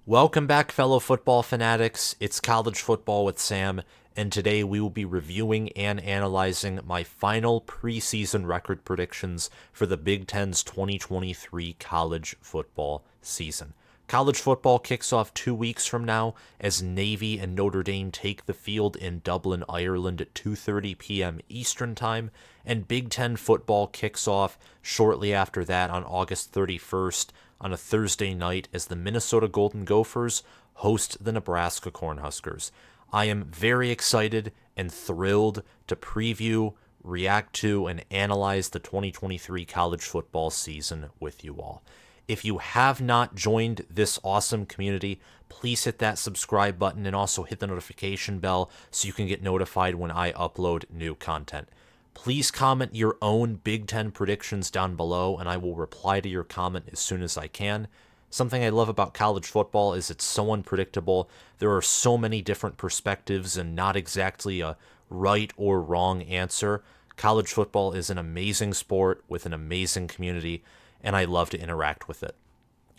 Welcome back, fellow football fanatics. It's College Football with Sam, and today we will be reviewing and analyzing my final preseason record predictions for the Big Ten's 2023 college football season. College football kicks off 2 weeks from now as Navy and Notre Dame take the field in Dublin, Ireland at 2:30 p.m. Eastern Time, and Big Ten football kicks off shortly after that on August 31st on a Thursday night as the Minnesota Golden Gophers host the Nebraska Cornhuskers. I am very excited and thrilled to preview, react to, and analyze the 2023 college football season with you all. If you have not joined this awesome community, please hit that subscribe button and also hit the notification bell so you can get notified when I upload new content. Please comment your own Big Ten predictions down below, and I will reply to your comment as soon as I can. Something I love about college football is it's so unpredictable. There are so many different perspectives and not exactly a right or wrong answer. College football is an amazing sport with an amazing community, and I love to interact with it.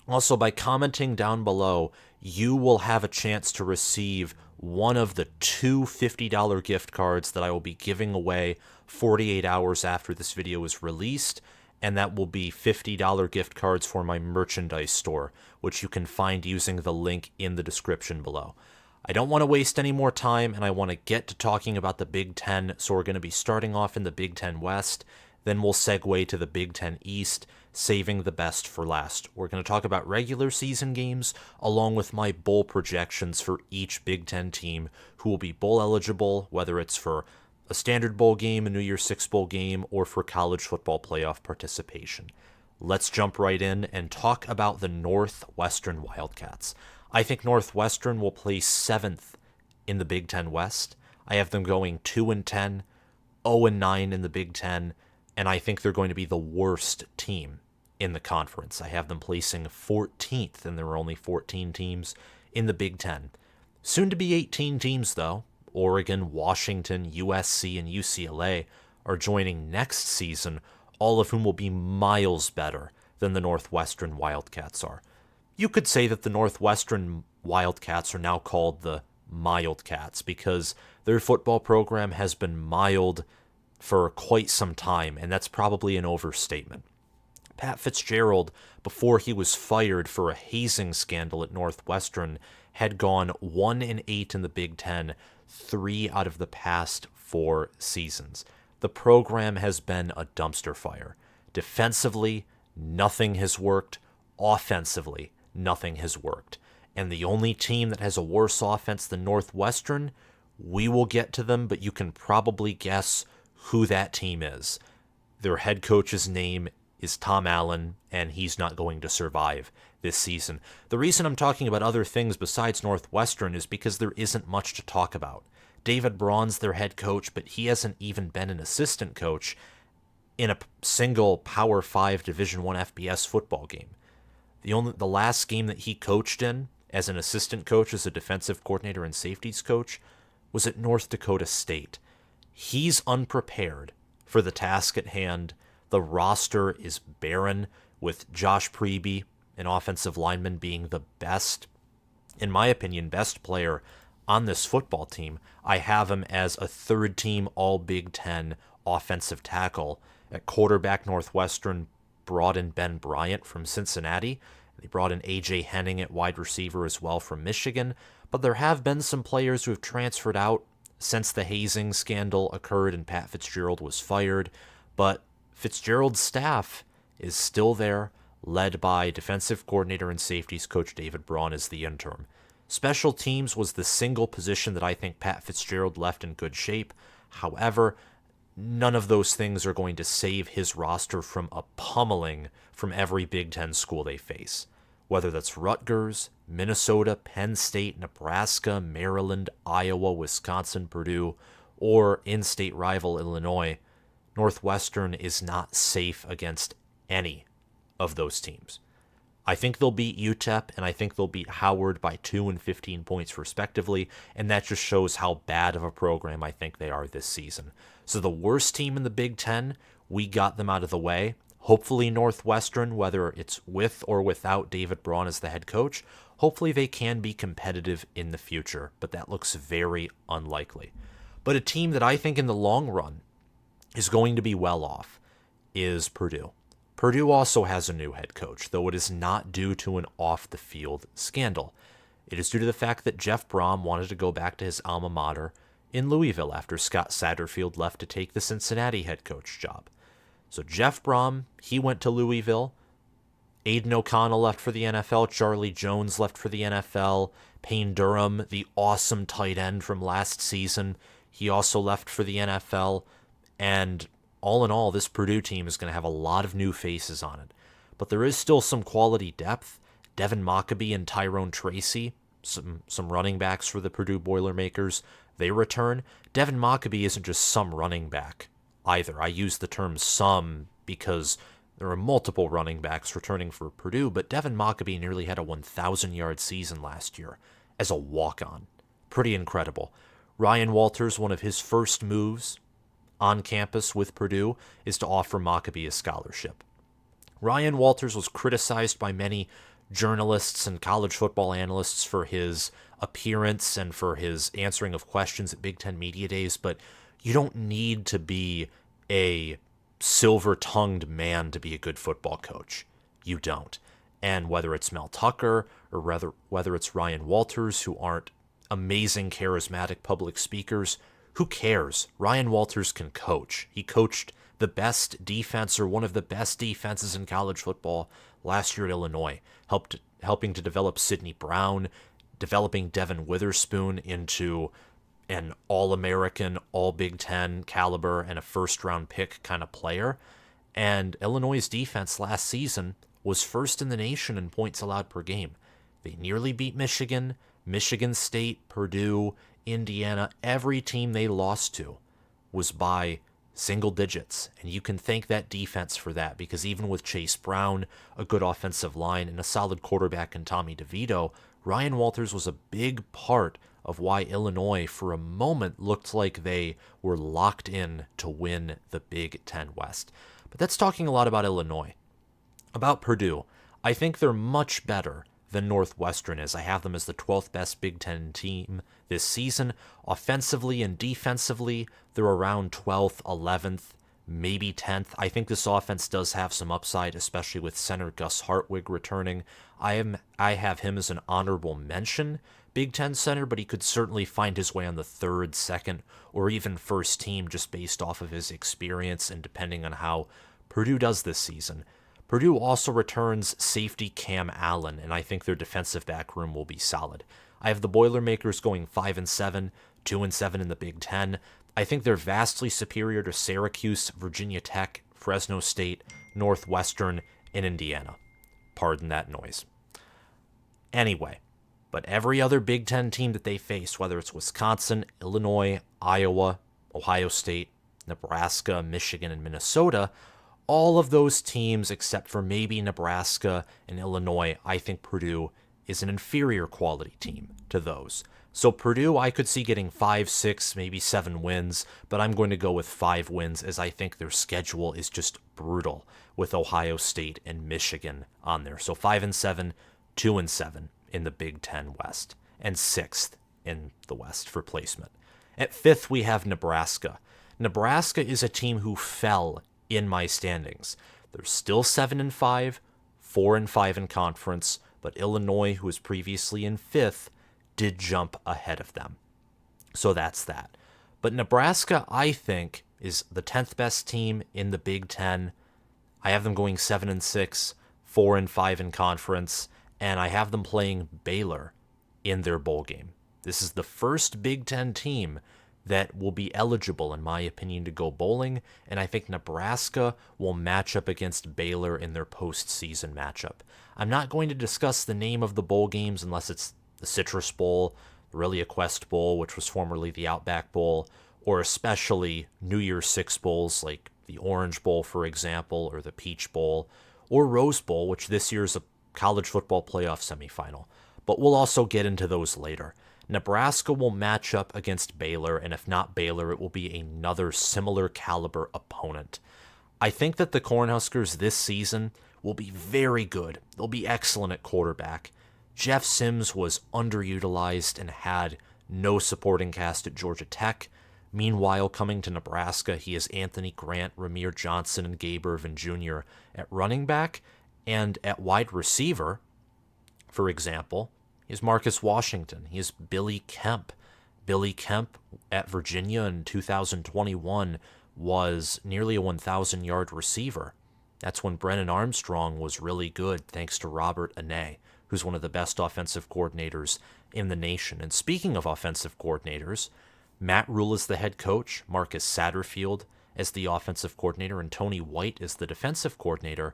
Also, by commenting down below, you will have a chance to receive one of the two $50 gift cards that I will be giving away 48 hours after this video is released, and that will be $50 gift cards for my merchandise store, which you can find using the link in the description below. I don't want to waste any more time, and I want to get to talking about the Big Ten, so we're going to be starting off in the Big Ten West, then we'll segue to the Big Ten East, saving the best for last. We're going to talk about regular season games, along with my bowl projections for each Big Ten team who will be bowl eligible, whether it's for a standard bowl game, a New Year's Six bowl game, or for college football playoff participation. Let's jump right in and talk about the Northwestern Wildcats. I think Northwestern will place 7th in the Big Ten West. I have them going 2-10, 0-9 in the Big Ten, and I think they're going to be the worst team in the conference. I have them placing 14th, and there are only 14 teams in the Big Ten. Soon to be 18 teams, though. Oregon, Washington, USC, and UCLA are joining next season, all of whom will be miles better than the Northwestern Wildcats are. You could say that the Northwestern Wildcats are now called the Mildcats because their football program has been mild for quite some time, and that's probably an overstatement. Pat Fitzgerald, before he was fired for a hazing scandal at Northwestern, had gone 1-8 in the Big Ten 3 out of the past 4 seasons. The program has been a dumpster fire. Defensively, nothing has worked. Offensively, nothing has worked. And the only team that has a worse offense than Northwestern, we will get to them, but you can probably guess who that team is. Their head coach's name is Tom Allen, and he's not going to survive this season. The reason I'm talking about other things besides Northwestern is because there isn't much to talk about. David Braun's their head coach, but he hasn't even been an assistant coach in a single Power 5 Division I FBS football game. The last game that he coached in as an assistant coach, as a defensive coordinator and safeties coach, was at North Dakota State. He's unprepared for the task at hand. The roster is barren, with Josh Preby, an offensive lineman, being the best, in my opinion, best player on this football team. I have him as a third-team All-Big Ten offensive tackle. At quarterback, Northwestern brought in Ben Bryant from Cincinnati. They brought in A.J. Henning at wide receiver as well from Michigan. But there have been some players who have transferred out since the hazing scandal occurred and Pat Fitzgerald was fired. But Fitzgerald's staff is still there, led by defensive coordinator and safeties coach David Braun as the interim. Special teams was the single position that I think Pat Fitzgerald left in good shape. However, none of those things are going to save his roster from a pummeling from every Big Ten school they face. Whether that's Rutgers, Minnesota, Penn State, Nebraska, Maryland, Iowa, Wisconsin, Purdue, or in-state rival Illinois, Northwestern is not safe against any of those teams. I think they'll beat UTEP, and I think they'll beat Howard by 2 and 15 points respectively, and that just shows how bad of a program I think they are this season. So the worst team in the Big Ten, we got them out of the way. Hopefully Northwestern, whether it's with or without David Braun as the head coach, Hopefully they can be competitive in the future, but that looks very unlikely. But a team that I think in the long run is going to be well off is Purdue. Purdue also has a new head coach, though it is not due to an off-the-field scandal. It is due to the fact that Jeff Brom wanted to go back to his alma mater in Louisville after Scott Satterfield left to take the Cincinnati head coach job. So Jeff Brom, he went to Louisville. Aiden O'Connell left for the NFL. Charlie Jones left for the NFL. Payne Durham, the awesome tight end from last season, he also left for the NFL. And all in all, this Purdue team is going to have a lot of new faces on it. But there is still some quality depth. Devin Mockabee and Tyrone Tracy, some running backs for the Purdue Boilermakers, they return. Devin Mockabee isn't just some running back either. I use the term some because there are multiple running backs returning for Purdue, but Devin Mockabee nearly had a 1,000-yard season last year as a walk-on. Pretty incredible. Ryan Walters, one of his first moves on campus with Purdue is to offer Mockabee a scholarship. Ryan Walters was criticized by many journalists and college football analysts for his appearance and for his answering of questions at Big Ten Media Days, but you don't need to be a silver-tongued man to be a good football coach. You don't. And whether it's Mel Tucker or whether it's Ryan Walters, who aren't amazing, charismatic public speakers, who cares? Ryan Walters can coach. He coached the best defense or one of the best defenses in college football last year at Illinois, helping to develop Sidney Brown, developing Devin Witherspoon into an All-American, All-Big Ten caliber and a first-round pick kind of player. And Illinois' defense last season was first in the nation in points allowed per game. They nearly beat Michigan, Michigan State, Purdue, Indiana. Every team they lost to was by single digits, and you can thank that defense for that, because even with Chase Brown, a good offensive line, and a solid quarterback in Tommy DeVito, Ryan Walters was a big part of why Illinois for a moment looked like they were locked in to win the Big Ten West. But that's talking a lot about Illinois. About Purdue, I think they're much better than Northwestern is. I have them as the 12th best Big Ten team this season. Offensively and defensively, they're around 12th, 11th, maybe 10th. I think this offense does have some upside, especially with center Gus Hartwig returning. I have him as an honorable mention Big Ten center, but he could certainly find his way on the third, second, or even first team just based off of his experience and depending on how Purdue does this season. Purdue also returns safety Cam Allen, and I think their defensive back room will be solid. I have the Boilermakers going 5-7, 2-7 in the Big Ten. I think they're vastly superior to Syracuse, Virginia Tech, Fresno State, Northwestern, and Indiana. Pardon that noise. Anyway, but every other Big Ten team that they face, whether it's Wisconsin, Illinois, Iowa, Ohio State, Nebraska, Michigan, and Minnesota, all of those teams, except for maybe Nebraska and Illinois, I think Purdue is an inferior quality team to those. So Purdue, I could see getting 5, 6, maybe 7 wins, but I'm going to go with 5 wins as I think their schedule is just brutal with Ohio State and Michigan on there. So 5-7, 2-7 in the Big Ten West, and 6th in the West for placement. At 5th, we have Nebraska. Nebraska is a team who fell in my standings. They're still 7-5, 4-5 in conference, but Illinois, who was previously in 5th, did jump ahead of them. So that's that. But Nebraska, I think, is the 10th best team in the Big Ten. I have them going 7-6, 4-5 in conference, and I have them playing Baylor in their bowl game. This is the first Big Ten team that will be eligible, in my opinion, to go bowling, and I think Nebraska will match up against Baylor in their postseason matchup. I'm not going to discuss the name of the bowl games unless it's the Citrus Bowl, the Relia Quest Bowl, which was formerly the Outback Bowl, or especially New Year's Six bowls like the Orange Bowl, for example, or the Peach Bowl, or Rose Bowl, which this year is a college football playoff semifinal. But we'll also get into those later. Nebraska will match up against Baylor, and if not Baylor, it will be another similar caliber opponent. I think that the Cornhuskers this season will be very good. They'll be excellent at quarterback. Jeff Sims was underutilized and had no supporting cast at Georgia Tech. Meanwhile, coming to Nebraska, he has Anthony Grant, Ramir Johnson, and Gabe Ervin Jr. at running back. And at wide receiver, for example, he has Marcus Washington. He has Billy Kemp. Billy Kemp at Virginia in 2021 was nearly a 1,000-yard receiver. That's when Brennan Armstrong was really good, thanks to Robert Anae, who's one of the best offensive coordinators in the nation. And speaking of offensive coordinators, Matt Rule is the head coach, Marcus Satterfield as the offensive coordinator, and Tony White is the defensive coordinator.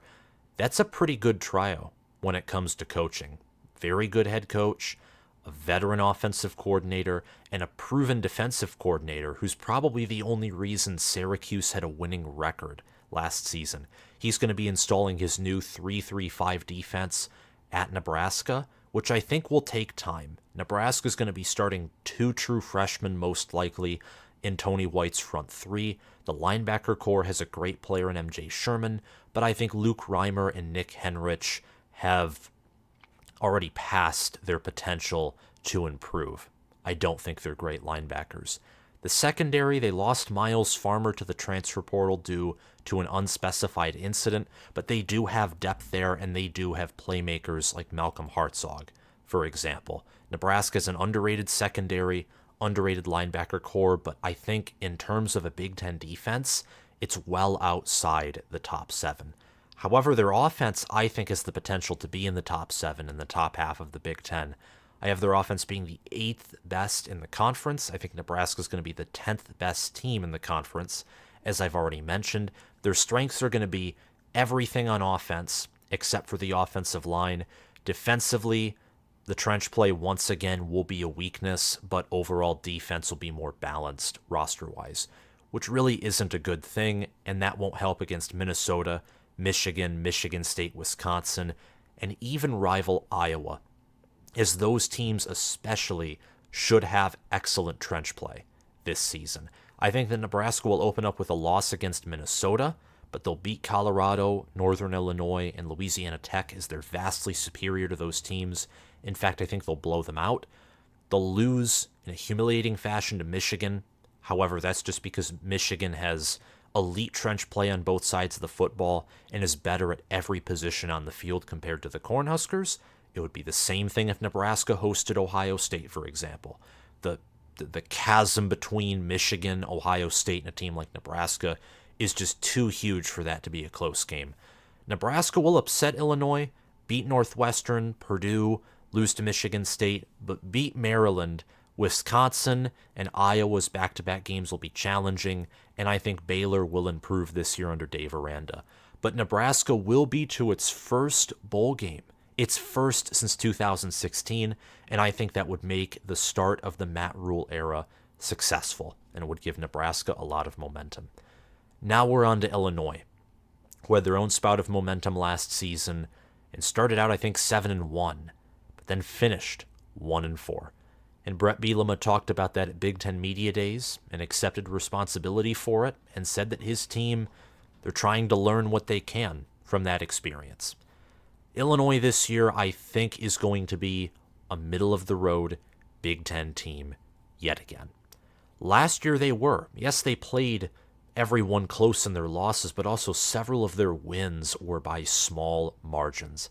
That's a pretty good trio when it comes to coaching. Very good head coach, a veteran offensive coordinator, and a proven defensive coordinator who's probably the only reason Syracuse had a winning record last season. He's going to be installing his new 3-3-5 defense at Nebraska, which I think will take time. Nebraska's going to be starting 2 true freshmen most likely in Tony White's front 3. The linebacker core has a great player in MJ Sherman, but I think Luke Reimer and Nick Henrich have already passed their potential to improve. I don't think they're great linebackers. The secondary, they lost Miles Farmer to the transfer portal due to an unspecified incident, but they do have depth there, and they do have playmakers like Malcolm Hartzog, for example. Nebraska's an underrated secondary, underrated linebacker core, but I think in terms of a Big Ten defense, it's well outside the top 7. However, their offense, I think, has the potential to be in the top 7 in the top half of the Big Ten. I have their offense being the 8th best in the conference. I think Nebraska's going to be the 10th best team in the conference, as I've already mentioned. Their strengths are going to be everything on offense, except for the offensive line. Defensively, the trench play, once again, will be a weakness, but overall defense will be more balanced roster-wise, which really isn't a good thing, and that won't help against Minnesota, Michigan, Michigan State, Wisconsin, and even rival Iowa, as those teams especially should have excellent trench play this season. I think that Nebraska will open up with a loss against Minnesota, but they'll beat Colorado, Northern Illinois, and Louisiana Tech, as they're vastly superior to those teams. In fact, I think they'll blow them out. They'll lose in a humiliating fashion to Michigan. However, that's just because Michigan has elite trench play on both sides of the football and is better at every position on the field compared to the Cornhuskers. It would be the same thing if Nebraska hosted Ohio State, for example. The chasm between Michigan, Ohio State, and a team like Nebraska is just too huge for that to be a close game. Nebraska will upset Illinois, beat Northwestern, Purdue, lose to Michigan State, but beat Maryland. Wisconsin and Iowa's back-to-back games will be challenging, and I think Baylor will improve this year under Dave Aranda. But Nebraska will be to its first bowl game. Its first since 2016, and I think that would make the start of the Matt Rule era successful, and it would give Nebraska a lot of momentum. Now we're on to Illinois, who had their own spout of momentum last season and started out, I think, 7-1, but then finished 1-4. And Brett Bielema talked about that at Big Ten Media Days and accepted responsibility for it and said that his team, they're trying to learn what they can from that experience. Illinois this year, I think, is going to be a middle-of-the-road Big Ten team yet again. Last year they were. Yes, they played everyone close in their losses, but also several of their wins were by small margins.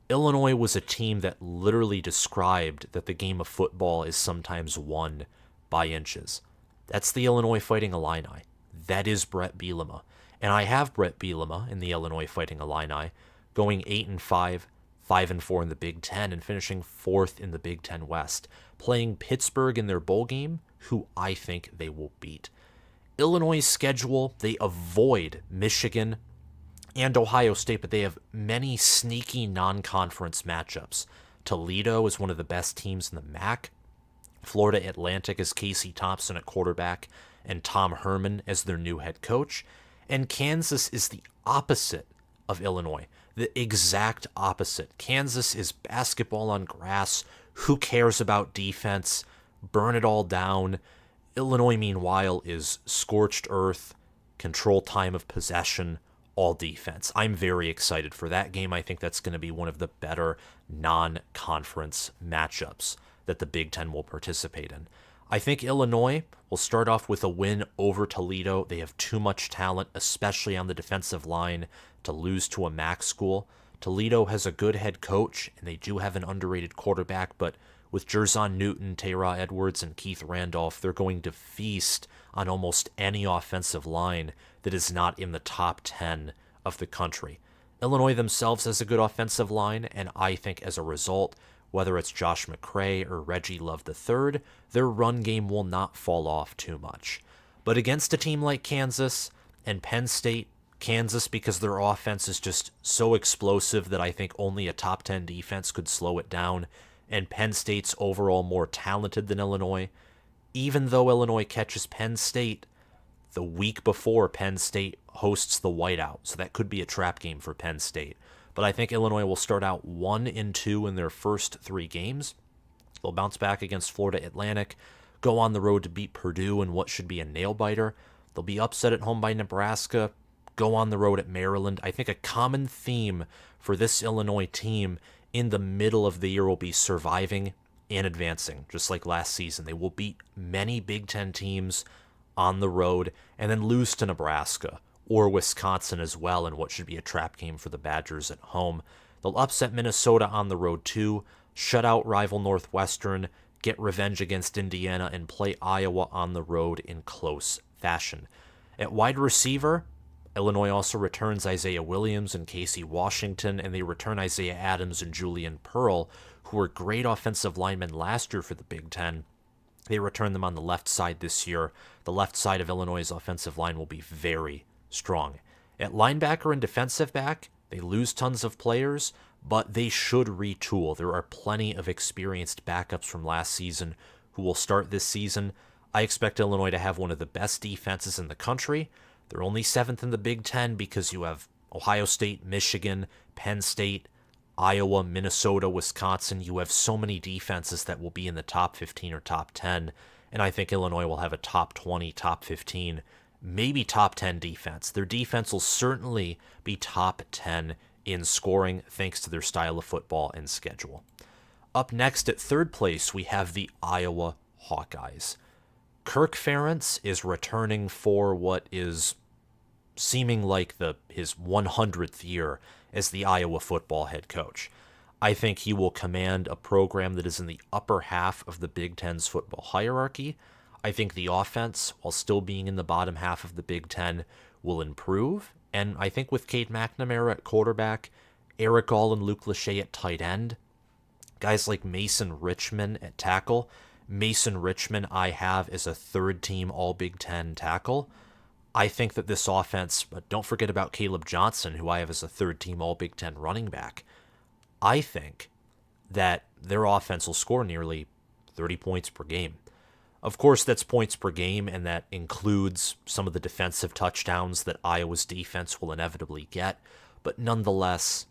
Illinois was a team that literally described that the game of football is sometimes won by inches. That's the Illinois Fighting Illini. That is Brett Bielema. And I have Brett Bielema in the Illinois Fighting Illini going 8-5, 5-4 in the Big Ten, and finishing 4th in the Big Ten West, playing Pittsburgh in their bowl game, who I think they will beat. Illinois' schedule, they avoid Michigan and Ohio State, but they have many sneaky non-conference matchups. Toledo is one of the best teams in the MAC. Florida Atlantic is Casey Thompson at quarterback and Tom Herman as their new head coach. And Kansas is the opposite of Illinois, the exact opposite. Kansas is basketball on grass. Who cares about defense? Burn it all down. Illinois, meanwhile, is scorched earth, control time of possession, all defense. I'm very excited for that game. I think that's going to be one of the better non-conference matchups that the Big Ten will participate in. I think Illinois will start off with a win over Toledo. They have too much talent, especially on the defensive line, to lose to a MAC school. Toledo has a good head coach, and they do have an underrated quarterback, but with Jerzon Newton, Tayra Edwards, and Keith Randolph, they're going to feast on almost any offensive line that is not in the top 10 of the country. Illinois themselves has a good offensive line, and I think as a result, whether it's Josh McCray or Reggie Love III, their run game will not fall off too much. But against a team like Kansas and Penn State, Kansas, because their offense is just so explosive that I think only a top 10 defense could slow it down, and Penn State's overall more talented than Illinois. Even though Illinois catches Penn State the week before Penn State hosts the whiteout, so that could be a trap game for Penn State. But I think Illinois will start out 1-2 in their first 3 games. They'll bounce back against Florida Atlantic, go on the road to beat Purdue in what should be a nail-biter. They'll be upset at home by Nebraska, go on the road at Maryland. I think a common theme for this Illinois team in the middle of the year will be surviving and advancing, just like last season. They will beat many Big Ten teams on the road and then lose to Nebraska or Wisconsin as well in what should be a trap game for the Badgers at home. They'll upset Minnesota on the road too, shut out rival Northwestern, get revenge against Indiana, and play Iowa on the road in close fashion. At wide receiver, Illinois also returns Isaiah Williams and Casey Washington, and they return Isaiah Adams and Julian Pearl, who were great offensive linemen last year for the Big Ten. They return them on the left side this year. The left side of Illinois' offensive line will be very strong. At linebacker and defensive back, they lose tons of players, but they should retool. There are plenty of experienced backups from last season who will start this season. I expect Illinois to have one of the best defenses in the country. They're only 7th in the Big Ten because you have Ohio State, Michigan, Penn State, Iowa, Minnesota, Wisconsin. You have so many defenses that will be in the top 15 or top 10, and I think Illinois will have a top 20, top 15, maybe top 10 defense. Their defense will certainly be top 10 in scoring thanks to their style of football and schedule. Up next at third place, we have the Iowa Hawkeyes. Kirk Ferentz is returning for what is seeming like his 100th year as the Iowa football head coach. I think he will command a program that is in the upper half of the Big Ten's football hierarchy. I think the offense, while still being in the bottom half of the Big Ten, will improve. And I think with Cade McNamara at quarterback, Eric All and Luke Lachey at tight end, guys like Mason Richman at tackle. Mason Richman I have as a third-team All-Big Ten tackle. I think that this offense, but don't forget about Caleb Johnson, who I have as a third-team All-Big Ten running back. I think that their offense will score nearly 30 points per game. Of course, that's points per game, and that includes some of the defensive touchdowns that Iowa's defense will inevitably get, but nonetheless,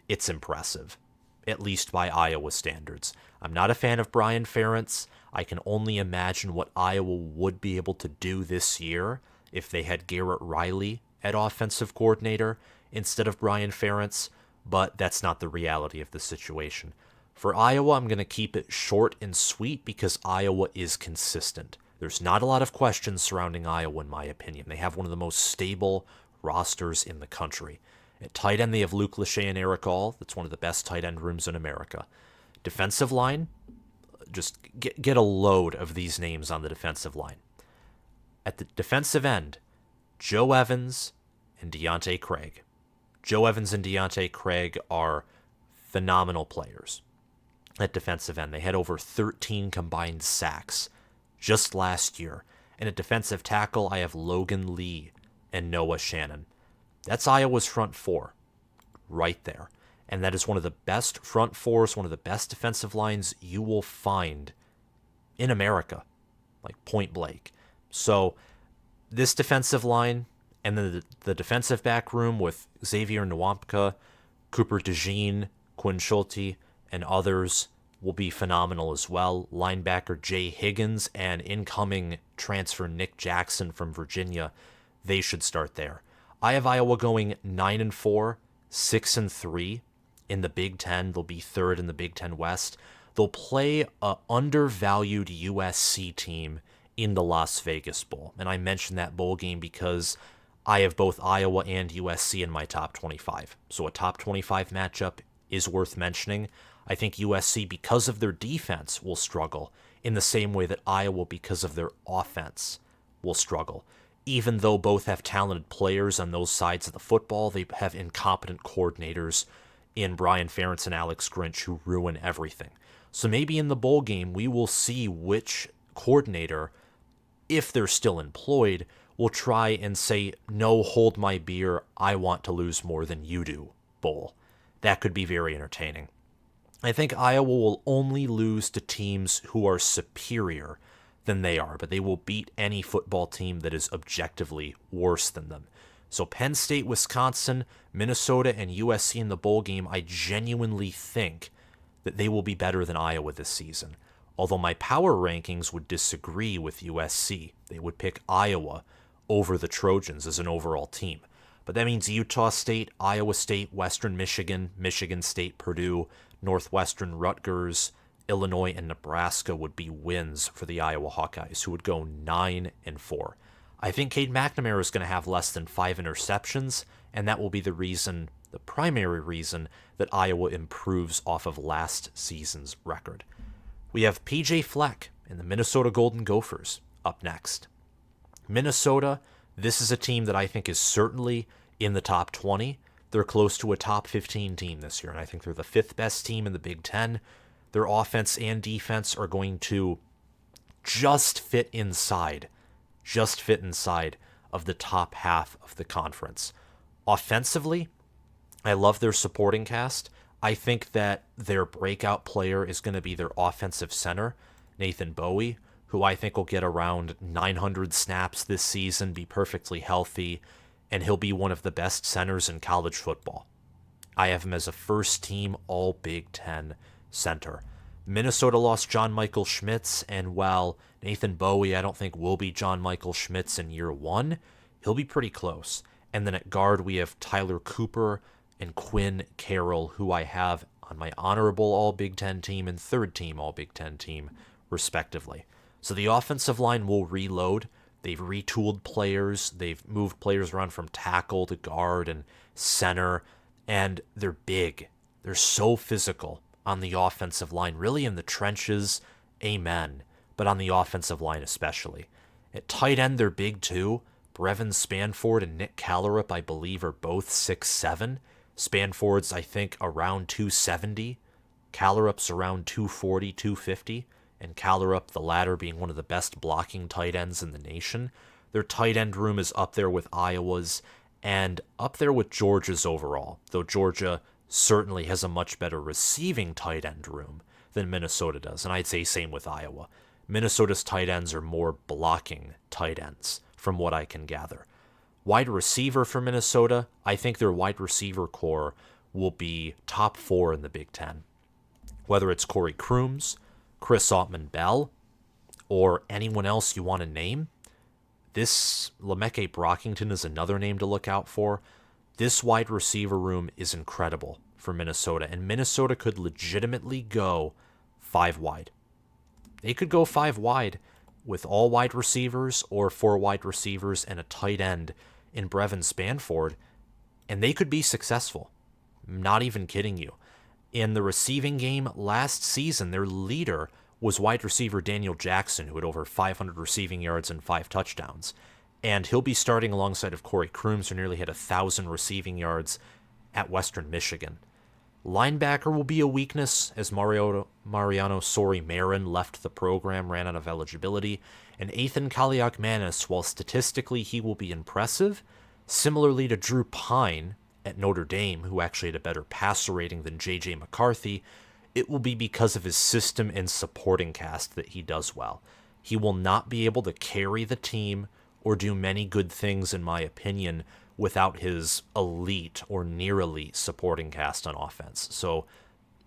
it's impressive, at least by Iowa standards. I'm not a fan of Brian Ferentz. I can only imagine what Iowa would be able to do this year if they had Garrett Riley at offensive coordinator instead of Brian Ferentz, but that's not the reality of the situation. For Iowa, I'm going to keep it short and sweet because Iowa is consistent. There's not a lot of questions surrounding Iowa, in my opinion. They have one of the most stable rosters in the country. At tight end, they have Luke Lachey and Eric All. That's one of the best tight end rooms in America. Defensive line, just get a load of these names on the defensive line. At the defensive end, Joe Evans and Deontay Craig. Joe Evans and Deontay Craig are phenomenal players. At defensive end, they had over 13 combined sacks just last year. And at defensive tackle, I have Logan Lee and Noah Shannon. That's Iowa's front four right there. And that is one of the best front fours, one of the best defensive lines you will find in America, like point blank. So this defensive line and then the defensive back room with Xavier Nwampka, Cooper DeJean, Quinn Schulte, and others will be phenomenal as well. Linebacker Jay Higgins and incoming transfer Nick Jackson from Virginia, they should start there. I have Iowa going 9-4, 6-3 in the Big Ten. They'll be third in the Big Ten West. They'll play a undervalued USC team in the Las Vegas Bowl. And I mentioned that bowl game because I have both Iowa and USC in my top 25. So a top 25 matchup is worth mentioning. I think USC, because of their defense, will struggle in the same way that Iowa, because of their offense, will struggle. Even though both have talented players on those sides of the football, they have incompetent coordinators in Brian Ferentz and Alex Grinch who ruin everything. So maybe in the bowl game, we will see which coordinator, if they're still employed, will try and say, no, hold my beer, I want to lose more than you do, bowl. That could be very entertaining. I think Iowa will only lose to teams who are superior than they are, but they will beat any football team that is objectively worse than them. So Penn State, Wisconsin, Minnesota, and USC in the bowl game, I genuinely think that they will be better than Iowa this season. Although my power rankings would disagree with USC. They would pick Iowa over the Trojans as an overall team. But that means Utah State, Iowa State, Western Michigan, Michigan State, Purdue, Northwestern, Rutgers, Illinois, and Nebraska would be wins for the Iowa Hawkeyes, who would go 9-4. I think Cade McNamara is going to have less than 5 interceptions, and that will be the primary reason that Iowa improves off of last season's record. We have PJ Fleck and the Minnesota Golden Gophers up next. Minnesota, this is a team that I think is certainly in the top 20. They're close to a top 15 team this year, and I think they're the 5th best team in the Big Ten. Their offense and defense are going to just fit inside of the top half of the conference. Offensively, I love their supporting cast. I think that their breakout player is going to be their offensive center, Nathan Bowie, who I think will get around 900 snaps this season, be perfectly healthy, and he'll be one of the best centers in college football. I have him as a first-team All-Big Ten center. Minnesota lost John Michael Schmitz, and while Nathan Bowie I don't think will be John Michael Schmitz in year one, he'll be pretty close. And then at guard we have Tyler Cooper and Quinn Carroll, who I have on my honorable All-Big Ten team and third-team All-Big Ten team, respectively. So the offensive line will reload. They've retooled players. They've moved players around from tackle to guard and center, and they're big. They're so physical on the offensive line, really in the trenches, amen, but on the offensive line especially. At tight end, they're big too. Brevin Spanford and Nick Callerup, I believe, are both 6'7". Spanford's, I think, around 270. Callerup's around 240, 250. And Callerup, the latter, being one of the best blocking tight ends in the nation. Their tight end room is up there with Iowa's and up there with Georgia's overall, though Georgia certainly has a much better receiving tight end room than Minnesota does, and I'd say same with Iowa. Minnesota's tight ends are more blocking tight ends, from what I can gather. Wide receiver for Minnesota, I think their wide receiver core will be top 4 in the Big Ten. Whether it's Corey Crooms, Chris Autman-Bell, or anyone else you want to name, this Lemeke Brockington is another name to look out for. This wide receiver room is incredible for Minnesota, and Minnesota could legitimately go 5 wide. They could go 5 wide with all wide receivers or 4 wide receivers and a tight end in Brevin Spanford, and they could be successful. I'm not even kidding you. In the receiving game last season, their leader was wide receiver Daniel Jackson, who had over 500 receiving yards and 5 touchdowns. And he'll be starting alongside of Corey Crooms, who nearly had 1,000 receiving yards at Western Michigan. Linebacker will be a weakness, as Mariano Sori-Marin left the program, ran out of eligibility. And Ethan Kaliakmanis, while statistically he will be impressive, similarly to Drew Pine at Notre Dame, who actually had a better passer rating than J.J. McCarthy, it will be because of his system and supporting cast that he does well. He will not be able to carry the team or do many good things, in my opinion, without his elite or near elite supporting cast on offense. So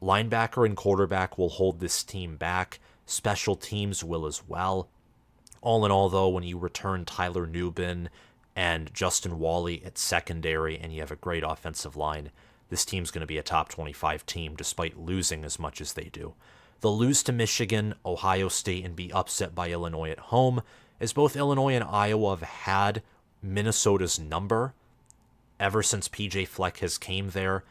linebacker and quarterback will hold this team back. Special teams will as well. All in all, though, when you return Tyler Nubin and Justin Wally at secondary, and you have a great offensive line, this team's going to be a top 25 team despite losing as much as they do. They'll lose to Michigan, Ohio State, and be upset by Illinois at home, as both Illinois and Iowa have had Minnesota's number ever since PJ Fleck has came there.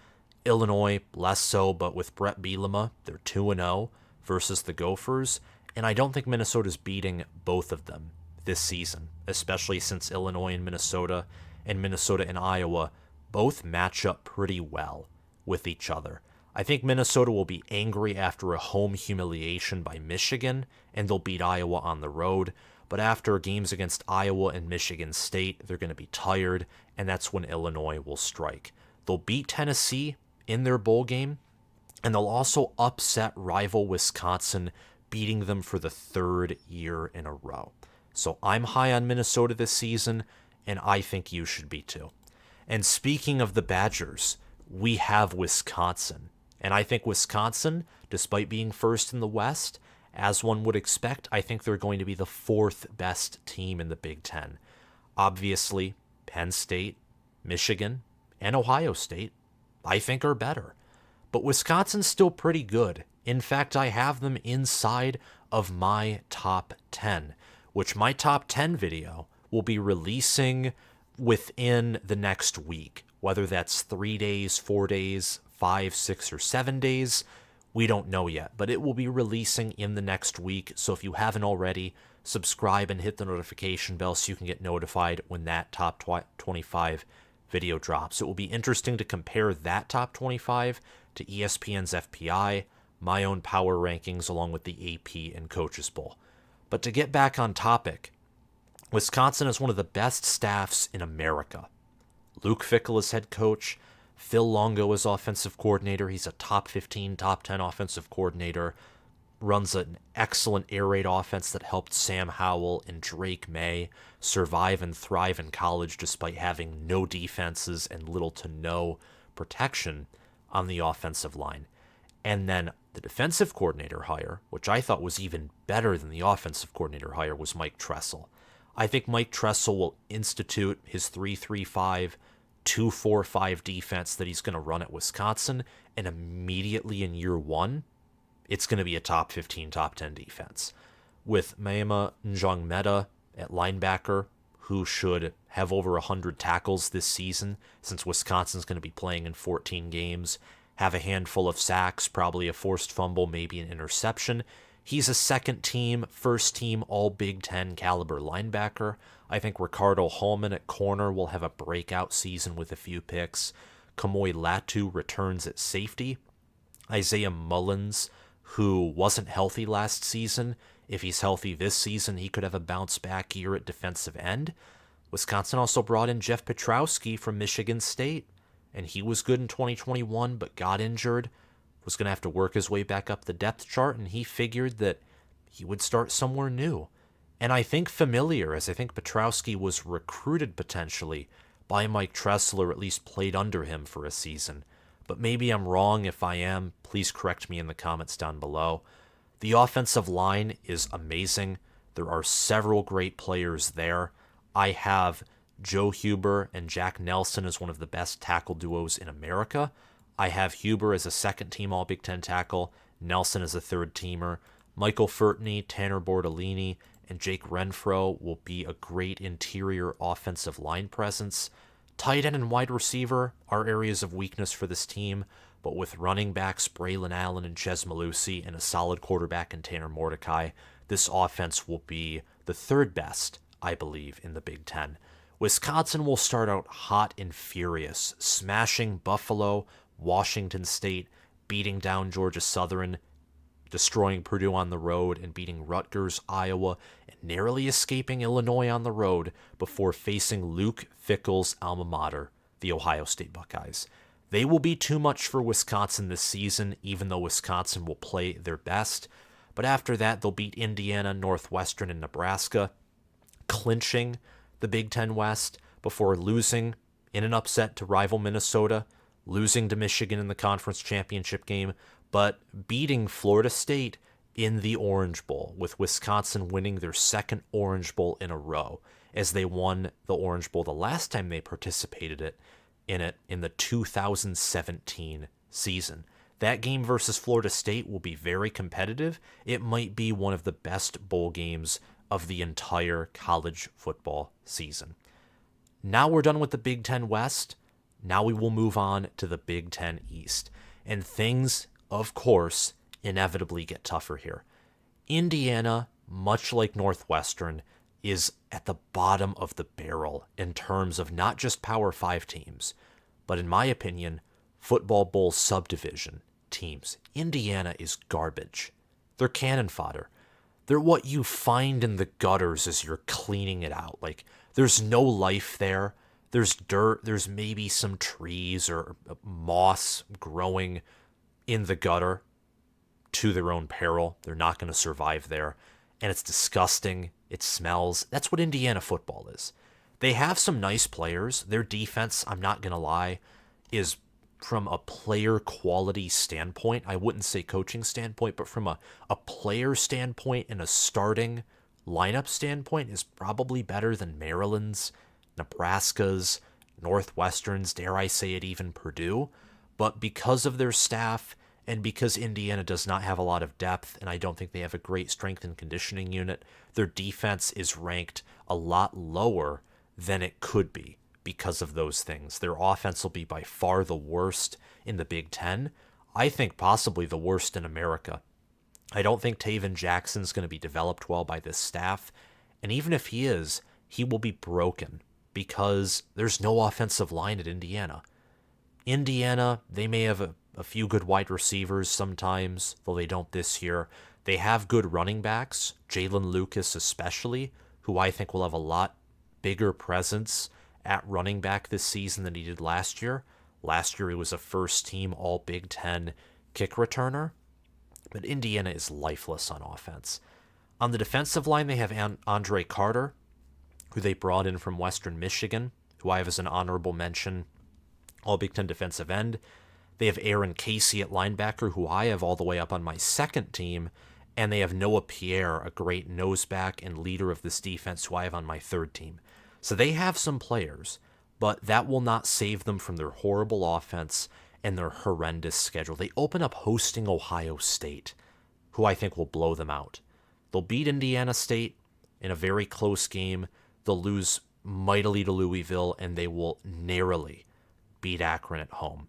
Illinois, less so, but with Brett Bielema, they're 2-0 versus the Gophers, and I don't think Minnesota's beating both of them this season, especially since Illinois and Minnesota and Iowa both match up pretty well with each other. I think Minnesota will be angry after a home humiliation by Michigan, and they'll beat Iowa on the road. But after games against Iowa and Michigan State, they're going to be tired, and that's when Illinois will strike. They'll beat Tennessee in their bowl game, and they'll also upset rival Wisconsin, beating them for the third year in a row. So I'm high on Minnesota this season, and I think you should be too. And speaking of the Badgers, we have Wisconsin. And I think Wisconsin, despite being first in the West, as one would expect, I think they're going to be the fourth best team in the Big Ten. Obviously, Penn State, Michigan, and Ohio State, I think are better. But Wisconsin's still pretty good. In fact, I have them inside of my top 10, which my top 10 video will be releasing within the next week. Whether that's 3 days, 4 days, 5, 6, or 7 days, we don't know yet, but it will be releasing in the next week. So if you haven't already, subscribe and hit the notification bell so you can get notified when that top 25 video drops. It will be interesting to compare that top 25 to ESPN's FPI, my own power rankings, along with the AP and Coaches Bowl. But to get back on topic, Wisconsin is one of the best staffs in America. Luke Fickell is head coach. Phil Longo is offensive coordinator. He's a top 15, top 10 offensive coordinator. Runs an excellent air raid offense that helped Sam Howell and Drake May survive and thrive in college despite having no defenses and little to no protection on the offensive line. And then the defensive coordinator hire, which I thought was even better than the offensive coordinator hire, was Mike Tressel. I think Mike Tressel will institute his 3-3-5, 2-4-5 defense that he's going to run at Wisconsin, and immediately in year one, it's going to be a top 15, top 10 defense. With Maema Njongmeta at linebacker, who should have over 100 tackles this season, since Wisconsin's going to be playing in 14 games, have a handful of sacks, probably a forced fumble, maybe an interception. He's a second team, first team, all Big Ten caliber linebacker. I think Ricardo Holman at corner will have a breakout season with a few picks. Kamoy Latu returns at safety. Isaiah Mullins, who wasn't healthy last season, if he's healthy this season, he could have a bounce back year at defensive end. Wisconsin also brought in Jeff Petrowski from Michigan State, and he was good in 2021 but got injured. Was going to have to work his way back up the depth chart, and he figured that he would start somewhere new. And I think familiar, as I think Petrowski was recruited potentially by Mike Tressel, or at least played under him for a season. But maybe I'm wrong. If I am, please correct me in the comments down below. The offensive line is amazing. There are several great players there. I have Joe Huber and Jack Nelson as one of the best tackle duos in America. I have Huber as a second-team All-Big Ten tackle, Nelson as a third-teamer. Michael Furtney, Tanner Bordolini, and Jake Renfro will be a great interior offensive line presence. Tight end and wide receiver are areas of weakness for this team, but with running backs Braylon Allen and Ches Malusi and a solid quarterback in Tanner Mordecai, this offense will be the third best, I believe, in the Big Ten. Wisconsin will start out hot and furious, smashing Buffalo, Washington State, beating down Georgia Southern, destroying Purdue on the road, and beating Rutgers, Iowa, and narrowly escaping Illinois on the road before facing Luke Fickell's alma mater, the Ohio State Buckeyes. They will be too much for Wisconsin this season, even though Wisconsin will play their best. But after that, they'll beat Indiana, Northwestern, and Nebraska, clinching the Big Ten West before losing in an upset to rival Minnesota, losing to Michigan in the conference championship game, but beating Florida State in the Orange Bowl, with Wisconsin winning their second Orange Bowl in a row, as they won the Orange Bowl the last time they participated in the 2017 season. That game versus Florida State will be very competitive. It might be one of the best bowl games of the entire college football season. Now we're done with the Big Ten West. Now we will move on to the Big Ten East. And things, of course, inevitably get tougher here. Indiana, much like Northwestern, is at the bottom of the barrel in terms of not just Power 5 teams, but in my opinion, football bowl subdivision teams. Indiana is garbage. They're cannon fodder. They're what you find in the gutters as you're cleaning it out. Like, there's no life there. There's dirt. There's maybe some trees or moss growing in the gutter to their own peril. They're not going to survive there. And it's disgusting. It smells. That's what Indiana football is. They have some nice players. Their defense, I'm not going to lie, is from a player quality standpoint. I wouldn't say coaching standpoint, but from a player standpoint and a starting lineup standpoint is probably better than Maryland's, Nebraska's, Northwestern's, dare I say it, even Purdue. But because of their staff and because Indiana does not have a lot of depth, and I don't think they have a great strength and conditioning unit, their defense is ranked a lot lower than it could be because of those things. Their offense will be by far the worst in the Big Ten. I think possibly the worst in America. I don't think Taven Jackson's going to be developed well by this staff. And even if he is, he will be broken because there's no offensive line at Indiana. Indiana, they may have a few good wide receivers sometimes, though they don't this year. They have good running backs, Jalen Lucas especially, who I think will have a lot bigger presence at running back this season than he did last year. Last year he was a first-team All-Big Ten kick returner. But Indiana is lifeless on offense. On the defensive line, they have Andre Carter, who they brought in from Western Michigan, who I have as an honorable mention, All-Big Ten defensive end. They have Aaron Casey at linebacker, who I have all the way up on my second team. And they have Noah Pierre, a great noseback and leader of this defense, who I have on my third team. So they have some players, but that will not save them from their horrible offense and their horrendous schedule. They open up hosting Ohio State, who I think will blow them out. They'll beat Indiana State in a very close game. They'll lose mightily to Louisville, and they will narrowly beat Akron at home.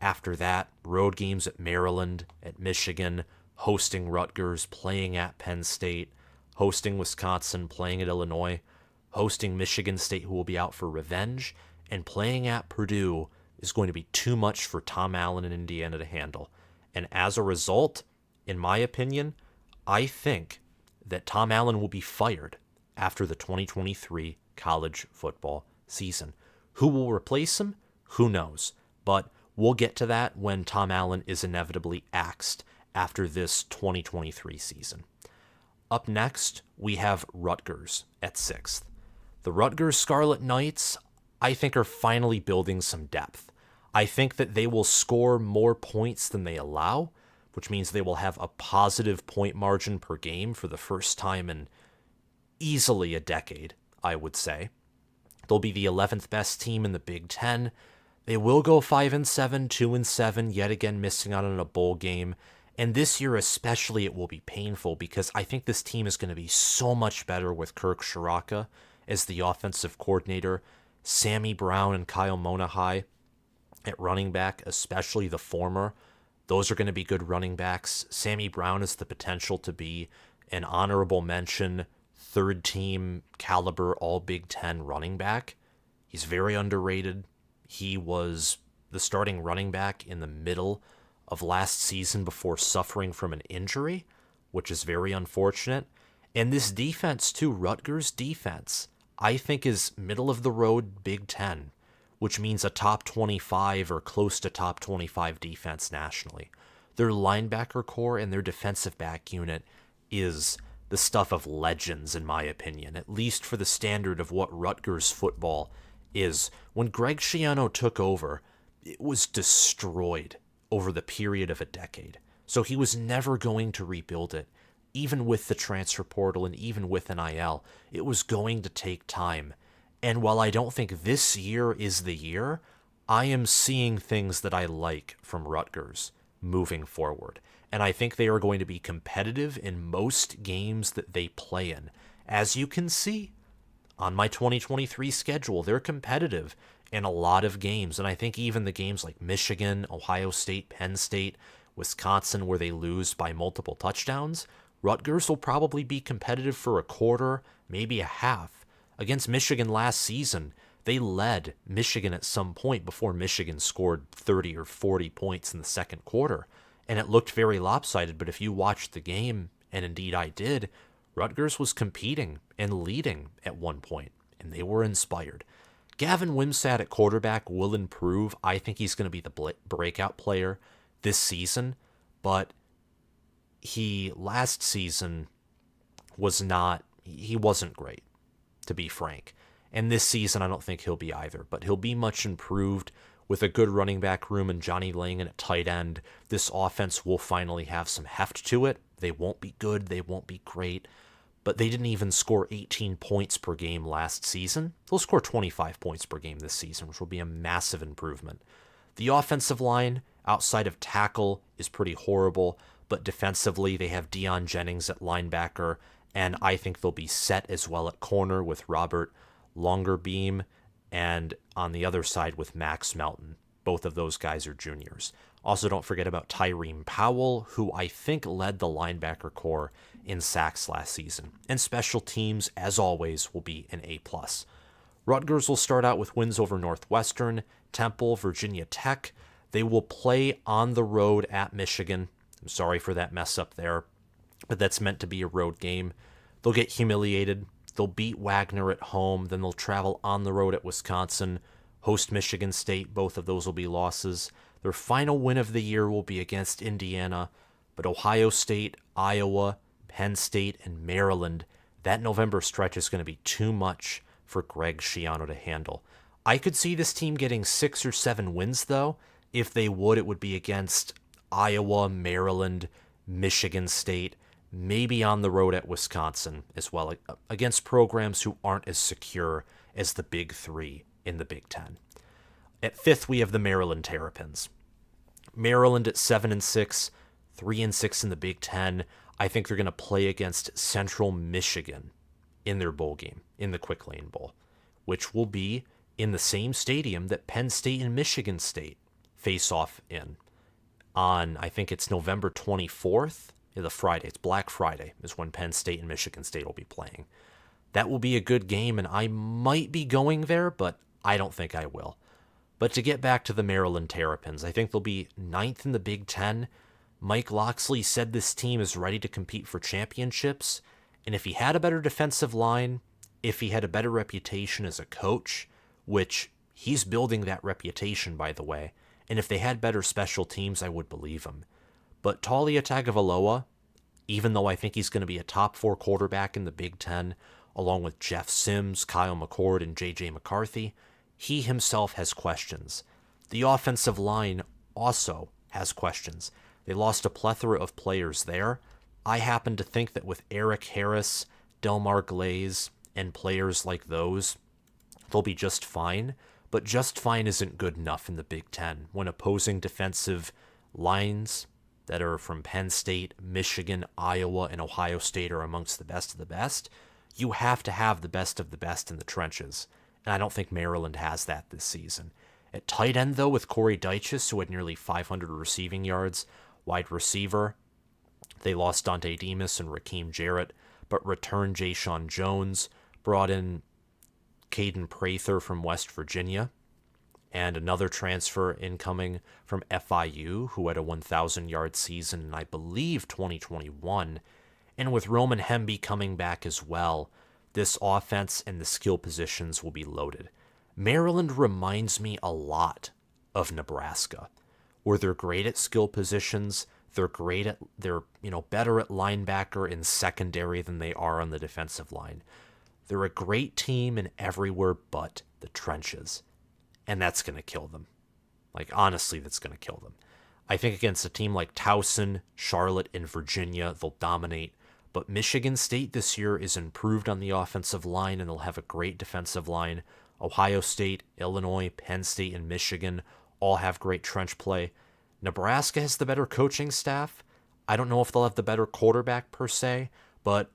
After that, road games at Maryland, at Michigan, hosting Rutgers, playing at Penn State, hosting Wisconsin, playing at Illinois, hosting Michigan State, who will be out for revenge, and playing at Purdue is going to be too much for Tom Allen and Indiana to handle. And as a result, in my opinion, I think that Tom Allen will be fired after the 2023 college football season. Who will replace him? Who knows? But we'll get to that when Tom Allen is inevitably axed after this 2023 season. Up next, we have Rutgers at 6th. The Rutgers Scarlet Knights, I think, are finally building some depth. I think that they will score more points than they allow, which means they will have a positive point margin per game for the first time in easily a decade, I would say. They'll be the 11th best team in the Big Ten. They will go 5-7, 2-7, yet again missing out on a bowl game. And this year especially, it will be painful because I think this team is going to be so much better with Kirk Shiraka as the offensive coordinator, Sammy Brown and Kyle Monahai at running back, especially the former. Those are going to be good running backs. Sammy Brown has the potential to be an honorable mention, third-team caliber All-Big Ten running back. He's very underrated. He was the starting running back in the middle of last season before suffering from an injury, which is very unfortunate. And this defense, too, Rutgers defense, I think is middle-of-the-road Big Ten, which means a top 25 or close to top 25 defense nationally. Their linebacker core and their defensive back unit is the stuff of legends, in my opinion, at least for the standard of what Rutgers football is. When Greg Schiano took over, it was destroyed over the period of a decade. So he was never going to rebuild it. even with the transfer portal and even with NIL, it was going to take time. And while I don't think this year is the year, I am seeing things that I like from Rutgers moving forward. And I think they are going to be competitive in most games that they play in. As you can see on my 2023 schedule, they're competitive in a lot of games. And I think even the games like Michigan, Ohio State, Penn State, Wisconsin, where they lose by multiple touchdowns, Rutgers will probably be competitive for a quarter, maybe a half. Against Michigan last season, they led Michigan at some point before Michigan scored 30 or 40 points in the second quarter. And it looked very lopsided, but if you watched the game, and indeed I did, Rutgers was competing and leading at one point, and they were inspired. Gavin Wimsatt at quarterback will improve. I think he's going to be the breakout player this season, but he last season wasn't great, to be frank. And this season, I don't think he'll be either, but he'll be much improved with a good running back room and Johnny Langan at tight end. This offense will finally have some heft to it. They won't be good, they won't be great, but they didn't even score 18 points per game last season. They'll score 25 points per game this season, which will be a massive improvement. The offensive line, outside of tackle, is pretty horrible, but defensively, they have Deion Jennings at linebacker, and I think they'll be set as well at corner with Robert Longerbeam, and on the other side with Max Melton. Both of those guys are juniors. Also, don't forget about Tyreen Powell, who I think led the linebacker core in sacks last season. And special teams, as always, will be an A+. Rutgers will start out with wins over Northwestern, Temple, Virginia Tech. They will play on the road at Michigan. I'm sorry for that mess up there, but that's meant to be a road game. They'll get humiliated. They'll beat Wagner at home. Then they'll travel on the road at Wisconsin, host Michigan State. Both of those will be losses. Their final win of the year will be against Indiana, but Ohio State, Iowa, Penn State, and Maryland, that November stretch is going to be too much for Greg Schiano to handle. I could see this team getting 6 or 7 wins, though. If they would, it would be against Iowa, Maryland, Michigan State, maybe on the road at Wisconsin as well, against programs who aren't as secure as the Big Three in the Big Ten. At 5th, we have the Maryland Terrapins. Maryland at 7-6, 3-6 in the Big Ten. I think they're going to play against Central Michigan in their bowl game, in the Quick Lane Bowl, which will be in the same stadium that Penn State and Michigan State face off in on, I think it's November 24th, the Friday. It's Black Friday is when Penn State and Michigan State will be playing. That will be a good game, and I might be going there, but I don't think I will. But to get back to the Maryland Terrapins, I think they'll be 9th in the Big Ten. Mike Locksley said this team is ready to compete for championships, and if he had a better defensive line, if he had a better reputation as a coach, which he's building that reputation, by the way, and if they had better special teams, I would believe him. But Talia Tagovailoa, even though I think he's going to be a top 4 quarterback in the Big Ten, along with Jeff Sims, Kyle McCord, and J.J. McCarthy, he himself has questions. The offensive line also has questions. They lost a plethora of players there. I happen to think that with Eric Harris, Delmar Glaze, and players like those, they'll be just fine. But just fine isn't good enough in the Big Ten when opposing defensive lines that are from Penn State, Michigan, Iowa, and Ohio State are amongst the best of the best. You have to have the best of the best in the trenches. And I don't think Maryland has that this season. At tight end, though, with Corey Dyches, who had nearly 500 receiving yards, wide receiver, they lost Dante Demas and Raheem Jarrett, but returned Jayshon Jones, brought in Caden Prather from West Virginia, and another transfer incoming from FIU, who had a 1,000-yard season in, I believe, 2021. And with Roman Hemby coming back as well, this offense and the skill positions will be loaded. Maryland reminds me a lot of Nebraska, where they're great at skill positions. They're better at linebacker and secondary than they are on the defensive line. They're a great team in everywhere but the trenches, and that's going to kill them. Honestly, that's going to kill them. I think against a team like Towson, Charlotte, and Virginia, they'll dominate. But Michigan State this year is improved on the offensive line, and they'll have a great defensive line. Ohio State, Illinois, Penn State, and Michigan all have great trench play. Nebraska has the better coaching staff. I don't know if they'll have the better quarterback per se, but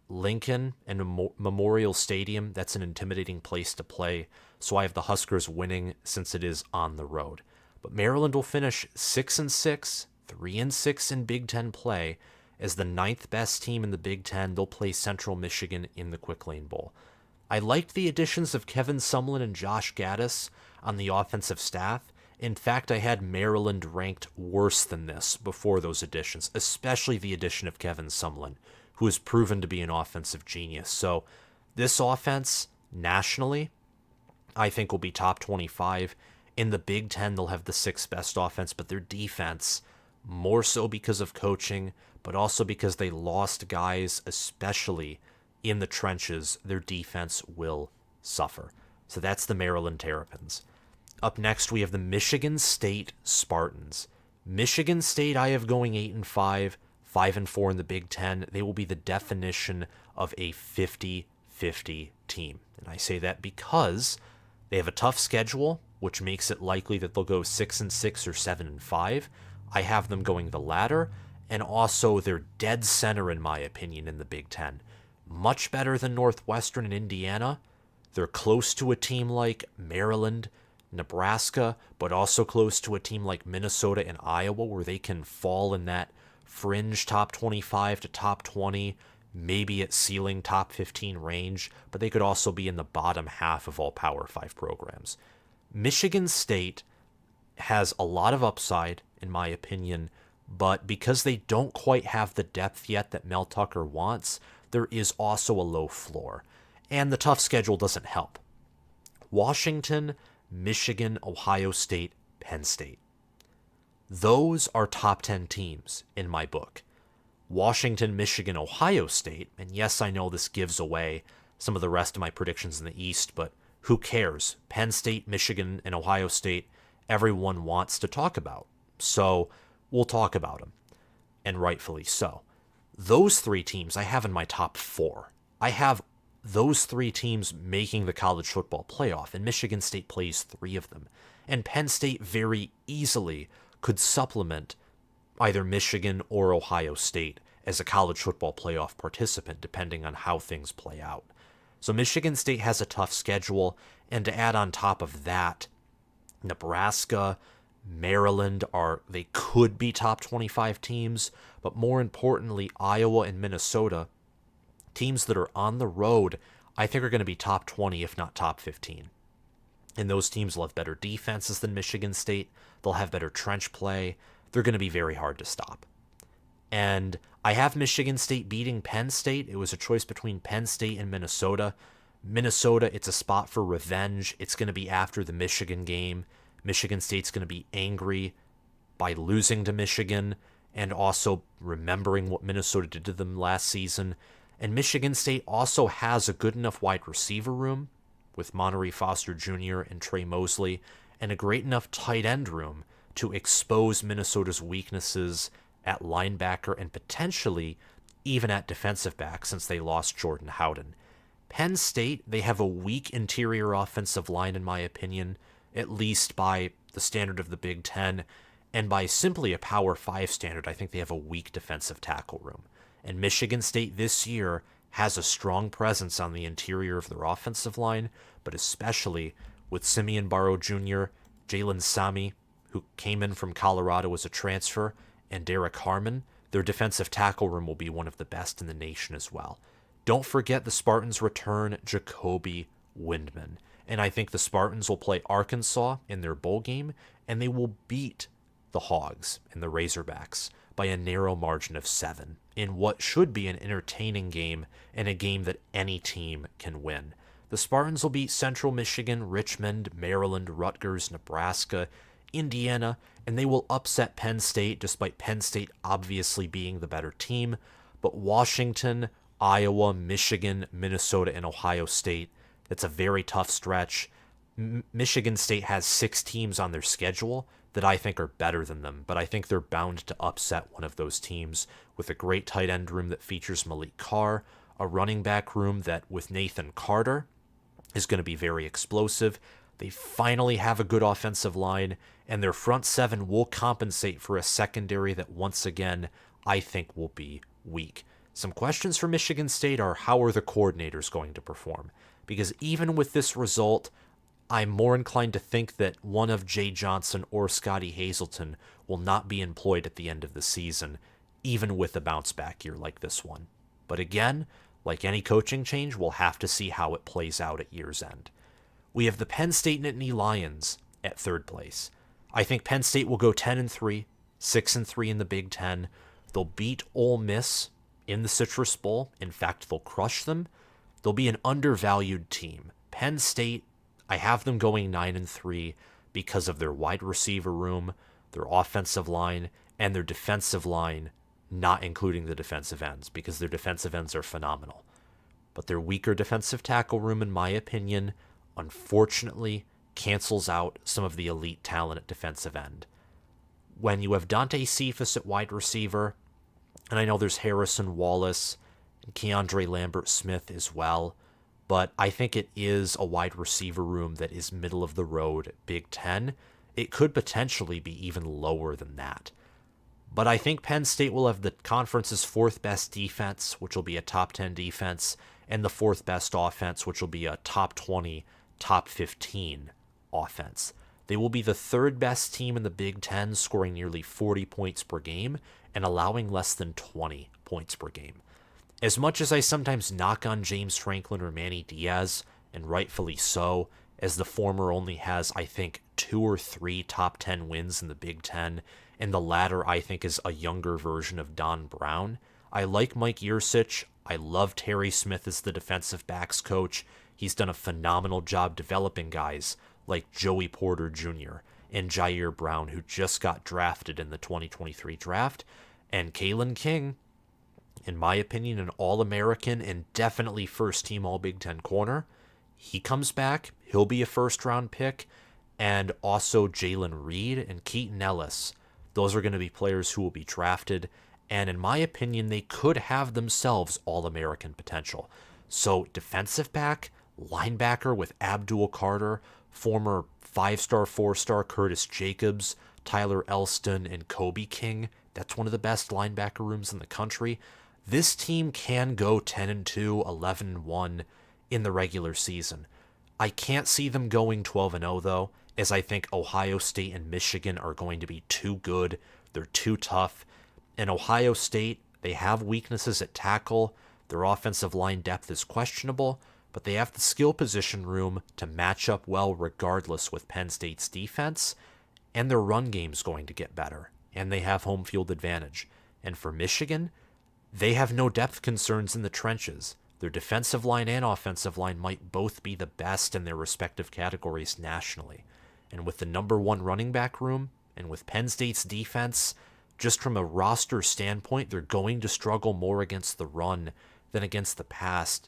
Lincoln and Memorial Stadium, that's an intimidating place to play. So I have the Huskers winning since it is on the road. But Maryland will finish 6-6, 3-6 in Big Ten play. As the 9th best team in the Big Ten, they'll play Central Michigan in the Quick Lane Bowl. I liked the additions of Kevin Sumlin and Josh Gaddis on the offensive staff. In fact, I had Maryland ranked worse than this before those additions, especially the addition of Kevin Sumlin, who has proven to be an offensive genius. So this offense, nationally, I think will be top 25. In the Big Ten, they'll have the 6th best offense, but their defense, more so because of coaching, but also because they lost guys, especially in the trenches, their defense will suffer. So that's the Maryland Terrapins. Up next, we have the Michigan State Spartans. Michigan State, I have going 8-5, 5-4 in the Big Ten. They will be the definition of a 50-50 team. And I say that because they have a tough schedule, which makes it likely that they'll go 6-6 or 7-5. I have them going the latter, and also they're dead center, in my opinion, in the Big Ten. Much better than Northwestern and Indiana. They're close to a team like Maryland, Nebraska, but also close to a team like Minnesota and Iowa, where they can fall in that fringe top 25 to top 20, maybe at ceiling top 15 range, but they could also be in the bottom half of all Power 5 programs. Michigan State has a lot of upside, in my opinion, but because they don't quite have the depth yet that Mel Tucker wants, there is also a low floor. And the tough schedule doesn't help. Washington, Michigan, Ohio State, Penn State. Those are top 10 teams in my book. Washington, Michigan, Ohio State, and yes, I know this gives away some of the rest of my predictions in the East, but who cares? Penn State, Michigan, and Ohio State, everyone wants to talk about. So we'll talk about them, and rightfully so. Those 3 teams I have in my top 4. I have those 3 teams making the college football playoff, and Michigan State plays 3 of them. And Penn State very easily could supplement either Michigan or Ohio State as a college football playoff participant, depending on how things play out. So Michigan State has a tough schedule, and to add on top of that, Nebraska, Maryland they could be top 25 teams, but more importantly, Iowa and Minnesota, teams that are on the road, I think are going to be top 20, if not top 15. And those teams will have better defenses than Michigan State. They'll have better trench play. They're going to be very hard to stop. And I have Michigan State beating Penn State. It was a choice between Penn State and Minnesota. Minnesota, it's a spot for revenge. It's going to be after the Michigan game. Michigan State's going to be angry by losing to Michigan and also remembering what Minnesota did to them last season. And Michigan State also has a good enough wide receiver room with Monterey Foster Jr. and Trey Mosley, and a great enough tight end room to expose Minnesota's weaknesses at linebacker and potentially even at defensive back, since they lost Jordan Howden. Penn State, they have a weak interior offensive line, in my opinion, at least by the standard of the Big Ten, and by simply a Power 5 standard, I think they have a weak defensive tackle room. And Michigan State this year has a strong presence on the interior of their offensive line, but especially with Simeon Barrow Jr., Jalen Sami, who came in from Colorado as a transfer, and Derek Harmon, their defensive tackle room will be one of the best in the nation as well. Don't forget the Spartans return Jacoby Windman, and I think the Spartans will play Arkansas in their bowl game, and they will beat the Hogs and the Razorbacks by a narrow margin of 7 in what should be an entertaining game and a game that any team can win. The Spartans will beat Central Michigan, Richmond, Maryland, Rutgers, Nebraska, Indiana, and they will upset Penn State, despite Penn State obviously being the better team. But Washington, Iowa, Michigan, Minnesota, and Ohio State, that's a very tough stretch. Michigan State has 6 teams on their schedule that I think are better than them, but I think they're bound to upset one of those teams with a great tight end room that features Malik Carr, a running back room that with Nathan Carter is going to be very explosive. They finally have a good offensive line, and their front seven will compensate for a secondary that once again I think will be weak. Some questions for Michigan State are, how are the coordinators going to perform? Because even with this result, I'm more inclined to think that one of Jay Johnson or Scotty Hazelton will not be employed at the end of the season, even with a bounce-back year like this one. But again, like any coaching change, we'll have to see how it plays out at year's end. We have the Penn State Nittany Lions at third place. I think Penn State will go 10-3, 6-3 in the Big Ten. They'll beat Ole Miss in the Citrus Bowl. In fact, they'll crush them. They'll be an undervalued team. Penn State, I have them going 9-3 because of their wide receiver room, their offensive line, and their defensive line, not including the defensive ends, because their defensive ends are phenomenal. But their weaker defensive tackle room, in my opinion, unfortunately cancels out some of the elite talent at defensive end. When you have Dante Cephas at wide receiver, and I know there's Harrison Wallace and Keandre Lambert-Smith as well, but I think it is a wide receiver room that is middle of the road Big Ten. It could potentially be even lower than that. But I think Penn State will have the conference's fourth best defense, which will be a top 10 defense, and the fourth best offense, which will be a top 20, top 15 offense. They will be the third best team in the Big Ten, scoring nearly 40 points per game and allowing less than 20 points per game. As much as I sometimes knock on James Franklin or Manny Diaz, and rightfully so, as the former only has, I think, 2 or 3 top 10 wins in the Big Ten, and the latter, I think, is a younger version of Don Brown. I like Mike Yurcich. I love Terry Smith as the defensive backs coach. He's done a phenomenal job developing guys like Joey Porter Jr. and Jair Brown, who just got drafted in the 2023 draft. And Kalen King, in my opinion, an All-American and definitely first-team All-Big Ten corner. He comes back. He'll be a first-round pick. And also Jalen Reed and Keaton Ellis. Those are going to be players who will be drafted. And in my opinion, they could have themselves All-American potential. So defensive back, linebacker with Abdul Carter, former 5-star, 4-star Curtis Jacobs, Tyler Elston, and Kobe King. That's one of the best linebacker rooms in the country. This team can go 10-2, 11-1 in the regular season. I can't see them going 12-0 though, as I think Ohio State and Michigan are going to be too good. They're too tough. In Ohio State, they have weaknesses at tackle. Their offensive line depth is questionable, but they have the skill position room to match up well regardless with Penn State's defense, and their run game's going to get better, and they have home field advantage. And for Michigan, they have no depth concerns in the trenches. Their defensive line and offensive line might both be the best in their respective categories nationally. And with the number 1 running back room, and with Penn State's defense, just from a roster standpoint, they're going to struggle more against the run than against the pass.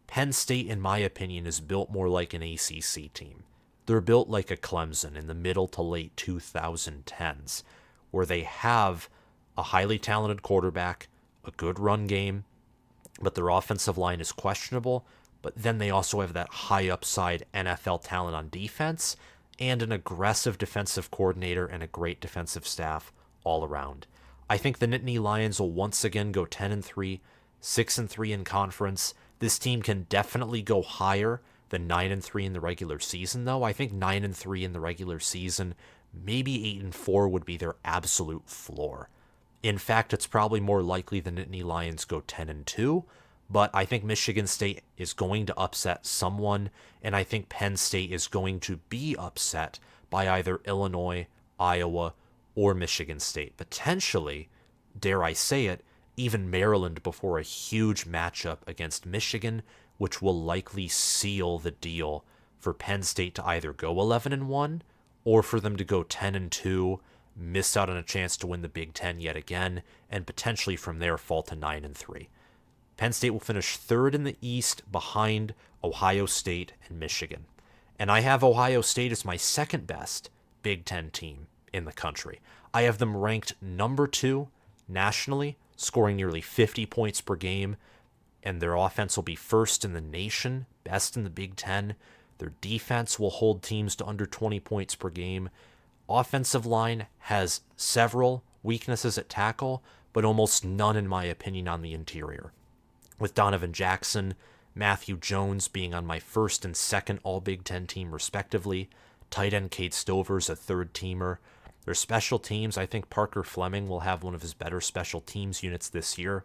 Penn State, in my opinion, is built more like an ACC team. They're built like a Clemson in the middle to late 2010s, where they have a highly talented quarterback, a good run game, but their offensive line is questionable. But then they also have that high upside NFL talent on defense and an aggressive defensive coordinator and a great defensive staff all around. I think the Nittany Lions will once again go 10-3, 6-3 in conference. This team can definitely go higher than 9-3 in the regular season, though. I think 9-3 in the regular season, maybe 8-4 would be their absolute floor. In fact, it's probably more likely the Nittany Lions go 10-2, but I think Michigan State is going to upset someone, and I think Penn State is going to be upset by either Illinois, Iowa, or Michigan State. Potentially, dare I say it, even Maryland before a huge matchup against Michigan, which will likely seal the deal for Penn State to either go 11-1 or for them to go 10-2, miss out on a chance to win the Big Ten yet again, and potentially from there fall to 9-3. Penn State will finish third in the East behind Ohio State and Michigan. And I have Ohio State as my second best Big Ten team in the country. I have them ranked number 2 nationally, scoring nearly 50 points per game, and their offense will be first in the nation, best in the Big Ten. Their defense will hold teams to under 20 points per game. Offensive line has several weaknesses at tackle, but almost none, in my opinion, on the interior. With Donovan Jackson, Matthew Jones being on my first and second All-Big Ten team respectively, tight end Cade Stover's a third-teamer. Their special teams, I think Parker Fleming will have one of his better special teams units this year,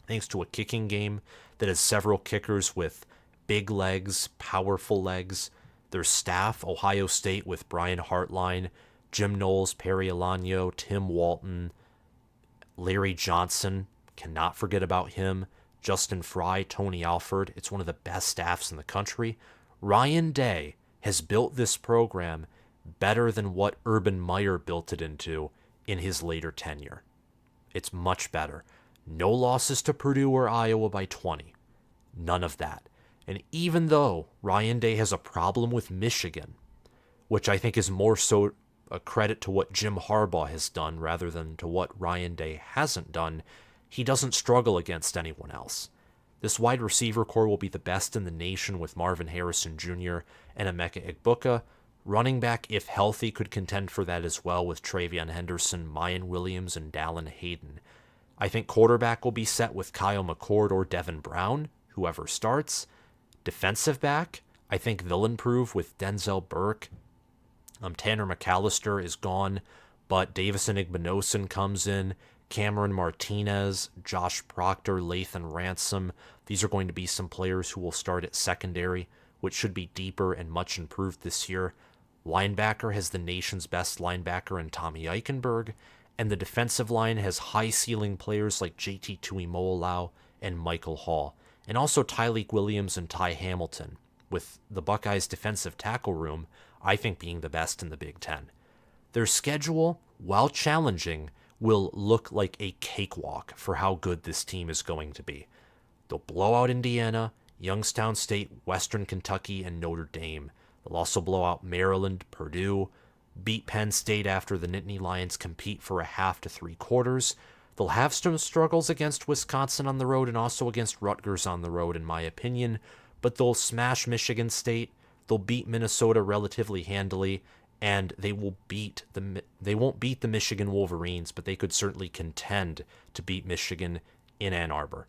thanks to a kicking game that has several kickers with big legs, powerful legs. Their staff, Ohio State with Brian Hartline, Jim Knowles, Perry Alagno, Tim Walton, Larry Johnson, cannot forget about him, Justin Fry, Tony Alford. It's one of the best staffs in the country. Ryan Day has built this program better than what Urban Meyer built it into in his later tenure. It's much better. No losses to Purdue or Iowa by 20. None of that. And even though Ryan Day has a problem with Michigan, which I think is more so a credit to what Jim Harbaugh has done rather than to what Ryan Day hasn't done, he doesn't struggle against anyone else. This wide receiver core will be the best in the nation with Marvin Harrison Jr. and Emeka Egbuka. Running back, if healthy, could contend for that as well with Travion Henderson, Mayan Williams, and Dallin Hayden. I think quarterback will be set with Kyle McCord or Devin Brown, whoever starts. Defensive back, I think they'll improve with Denzel Burke. Tanner McAllister is gone, but Davison Igbinosun comes in. Cameron Martinez, Josh Proctor, Lathan Ransom. These are going to be some players who will start at secondary, which should be deeper and much improved this year. Linebacker has the nation's best linebacker in Tommy Eichenberg, and the defensive line has high-ceiling players like JT Tuimoloau and Michael Hall, and also Tyleik Williams and Ty Hamilton, with the Buckeyes' defensive tackle room, I think, being the best in the Big Ten. Their schedule, while challenging, will look like a cakewalk for how good this team is going to be. They'll blow out Indiana, Youngstown State, Western Kentucky, and Notre Dame. They'll also blow out Maryland, Purdue, beat Penn State after the Nittany Lions compete for a half to 3 quarters. They'll have some struggles against Wisconsin on the road and also against Rutgers on the road, in my opinion, but they'll smash Michigan State. They'll beat Minnesota relatively handily, and they won't beat the Michigan Wolverines, but they could certainly contend to beat Michigan in Ann Arbor.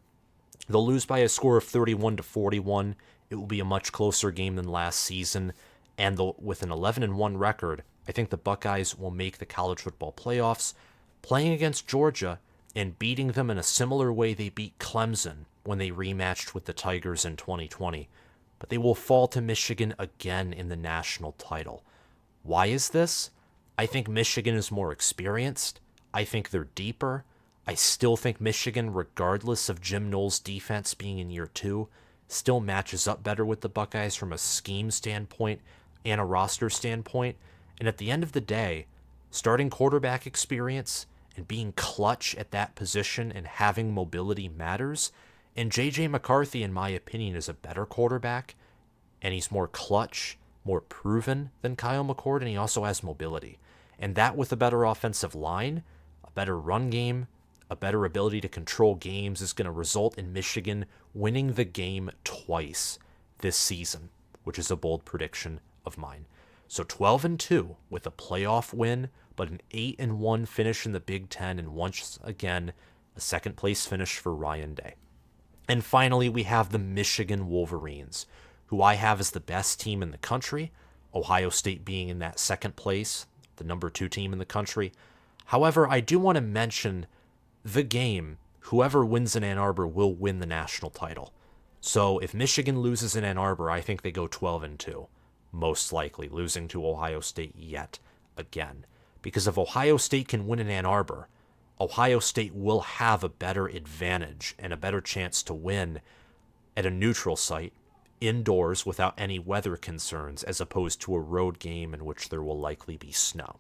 They'll lose by a score of 31-41. It will be a much closer game than last season, and with an 11-1 record, I think the Buckeyes will make the college football playoffs, playing against Georgia and beating them in a similar way they beat Clemson when they rematched with the Tigers in 2020. But they will fall to Michigan again in the national title. Why is this? I think Michigan is more experienced. I think they're deeper. I still think Michigan, regardless of Jim Knowles' defense being in year 2, still matches up better with the Buckeyes from a scheme standpoint and a roster standpoint. And at the end of the day, starting quarterback experience and being clutch at that position and having mobility matters. And J.J. McCarthy, in my opinion, is a better quarterback, and he's more clutch, more proven than Kyle McCord, and he also has mobility. And that with a better offensive line, a better run game, a better ability to control games is going to result in Michigan winning the game twice this season, which is a bold prediction of mine. So 12-2 with a playoff win, but an 8-1 finish in the Big Ten, and once again, a second place finish for Ryan Day. And finally, we have the Michigan Wolverines, who I have as the best team in the country, Ohio State being in that second place, the number 2 team in the country. However, I do want to mention the game. Whoever wins in Ann Arbor will win the national title. So if Michigan loses in Ann Arbor, I think they go 12-2, most likely, losing to Ohio State yet again. Because if Ohio State can win in Ann Arbor, Ohio State will have a better advantage and a better chance to win at a neutral site, indoors without any weather concerns, as opposed to a road game in which there will likely be snow.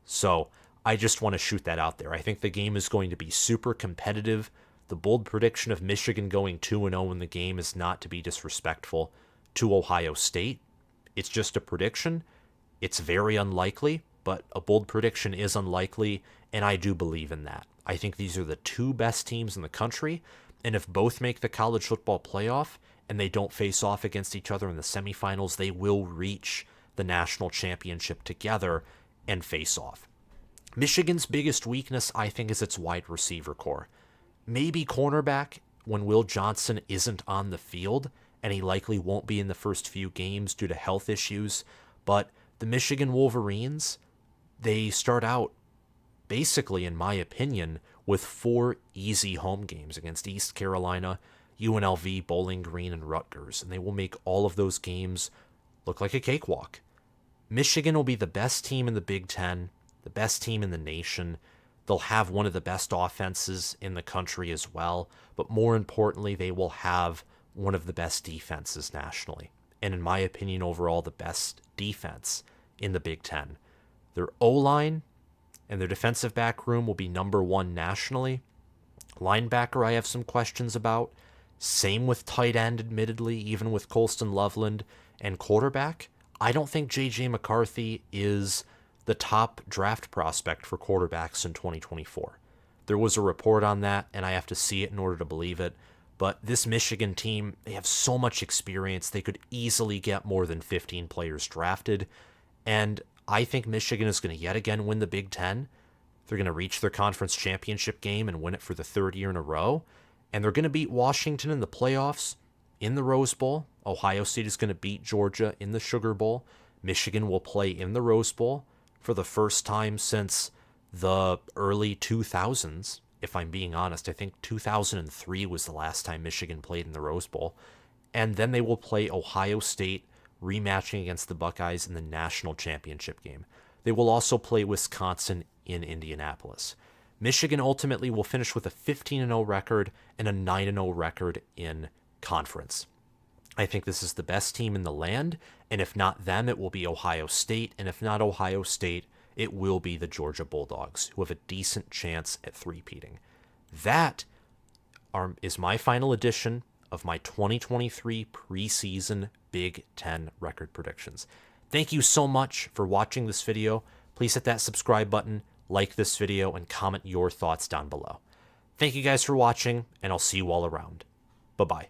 So I just want to shoot that out there. I think the game is going to be super competitive. The bold prediction of Michigan going 2-0 in the game is not to be disrespectful to Ohio State. It's just a prediction, It's very unlikely, but a bold prediction is unlikely, and I do believe in that. I think these are the two best teams in the country, and if both make the college football playoff and they don't face off against each other in the semifinals, they will reach the national championship together and face off. Michigan's biggest weakness, I think, is its wide receiver core. Maybe cornerback when Will Johnson isn't on the field, and he likely won't be in the first few games due to health issues, but the Michigan Wolverines, they start out basically, in my opinion, with 4 easy home games against East Carolina, UNLV, Bowling Green, and Rutgers, and they will make all of those games look like a cakewalk. Michigan will be the best team in the Big Ten, the best team in the nation. They'll have one of the best offenses in the country as well, but more importantly, they will have one of the best defenses nationally. And in my opinion, overall, the best defense in the Big Ten. Their O-line and their defensive back room will be number 1 nationally. Linebacker, I have some questions about. Same with tight end, admittedly, even with Colston Loveland. And quarterback, I don't think J.J. McCarthy is the top draft prospect for quarterbacks in 2024. There was a report on that, and I have to see it in order to believe it. But this Michigan team, they have so much experience, they could easily get more than 15 players drafted. And I think Michigan is going to yet again win the Big Ten. They're going to reach their conference championship game and win it for the 3rd year in a row. And they're going to beat Washington in the playoffs in the Rose Bowl. Ohio State is going to beat Georgia in the Sugar Bowl. Michigan will play in the Rose Bowl for the first time since the early 2000s. If I'm being honest, I think 2003 was the last time Michigan played in the Rose Bowl. And then they will play Ohio State, rematching against the Buckeyes in the national championship game. They will also play Wisconsin in Indianapolis. Michigan ultimately will finish with a 15-0 record and a 9-0 record in conference. I think this is the best team in the land, and if not them, it will be Ohio State, and if not Ohio State, it will be the Georgia Bulldogs, who have a decent chance at three-peating. That is my final edition of my 2023 preseason Big Ten record predictions. Thank you so much for watching this video. Please hit that subscribe button, like this video, and comment your thoughts down below. Thank you guys for watching, and I'll see you all around. Bye-bye.